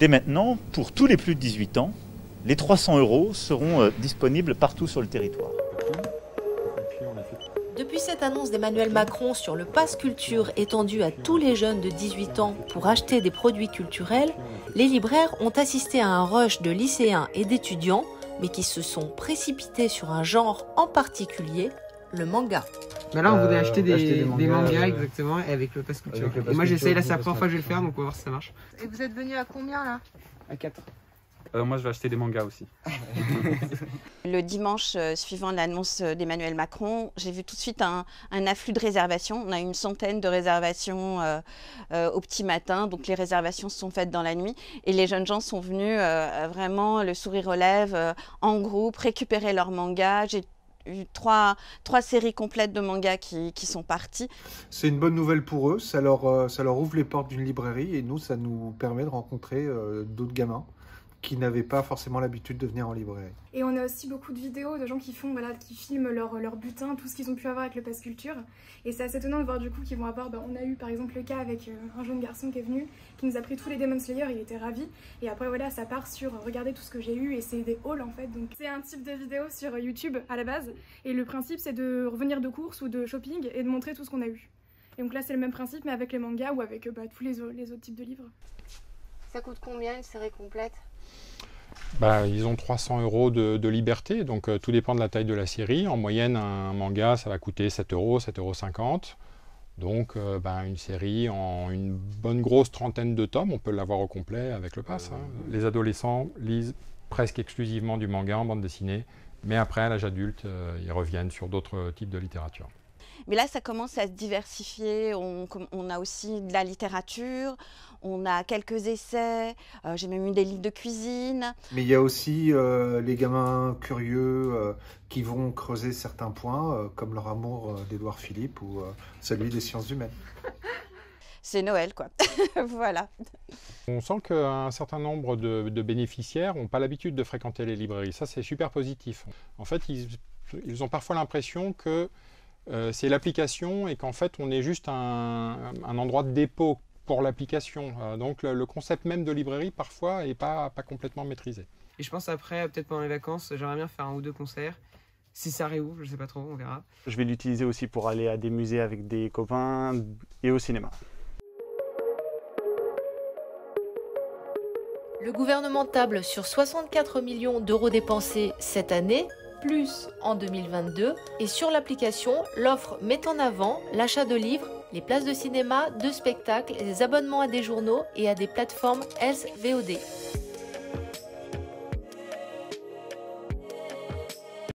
Dès maintenant, pour tous les plus de 18 ans, les 300 € seront disponibles partout sur le territoire. Depuis cette annonce d'Emmanuel Macron sur le pass culture étendu à tous les jeunes de 18 ans pour acheter des produits culturels, les libraires ont assisté à un rush de lycéens et d'étudiants, mais qui se sont précipités sur un genre en particulier, le manga. Bah là, on voulait acheter des mangas exactement, avec le pass culture. Et moi, j'essaye, là, c'est la première fois que je vais le faire, donc on va voir si ça marche. Et vous êtes venu à combien là? À 4. Moi, je vais acheter des mangas aussi. Le dimanche suivant l'annonce d'Emmanuel Macron, j'ai vu tout de suite un afflux de réservations. On a une centaine de réservations au petit matin, donc les réservations se sont faites dans la nuit. Et les jeunes gens sont venus vraiment le sourire aux lèvres, en groupe, récupérer leurs mangas. J'ai eu trois séries complètes de mangas qui sont parties. C'est une bonne nouvelle pour eux, ça leur ouvre les portes d'une librairie et nous, ça nous permet de rencontrer d'autres gamins qui n'avaient pas forcément l'habitude de venir en librairie. Et on a aussi beaucoup de vidéos de gens qui font, qui filment leur butin, tout ce qu'ils ont pu avoir avec le pass culture. Et c'est assez étonnant de voir du coup qu'ils vont avoir, on a eu par exemple le cas avec un jeune garçon qui est venu, qui nous a pris tous les Demon Slayer, il était ravi. Et après voilà, ça part sur regarder tout ce que j'ai eu et c'est des hauls en fait. Donc c'est un type de vidéo sur YouTube à la base. Et le principe c'est de revenir de course ou de shopping et de montrer tout ce qu'on a eu. Et donc là c'est le même principe mais avec les mangas ou avec tous les autres types de livres. Ça coûte combien une série complète? Ils ont 300 € de liberté, donc tout dépend de la taille de la série. En moyenne, un manga, ça va coûter 7 €, 7,50 €. Donc une série en une bonne grosse trentaine de tomes, on peut l'avoir au complet avec le pass. Les adolescents lisent presque exclusivement du manga en bande dessinée, mais après, à l'âge adulte, ils reviennent sur d'autres types de littérature. Mais là, ça commence à se diversifier. On a aussi de la littérature, on a quelques essais, j'ai même eu des livres de cuisine. Mais il y a aussi les gamins curieux qui vont creuser certains points, comme leur amour d'Édouard Philippe ou celui des sciences humaines. C'est Noël, quoi. Voilà. On sent qu'un certain nombre de bénéficiaires n'ont pas l'habitude de fréquenter les librairies. Ça, c'est super positif. En fait, ils ont parfois l'impression que c'est l'application et qu'en fait, on est juste un endroit de dépôt pour l'application. Donc, le concept même de librairie, parfois, n'est pas complètement maîtrisé. Et je pense après, peut-être pendant les vacances, j'aimerais bien faire 1 ou 2 concerts. Si ça réouvre, je sais pas trop, on verra. Je vais l'utiliser aussi pour aller à des musées avec des copains et au cinéma. Le gouvernement table sur 64 millions d'euros dépensés cette année, plus en 2022. Et sur l'application, l'offre met en avant l'achat de livres, les places de cinéma, de spectacles, les abonnements à des journaux et à des plateformes SVOD.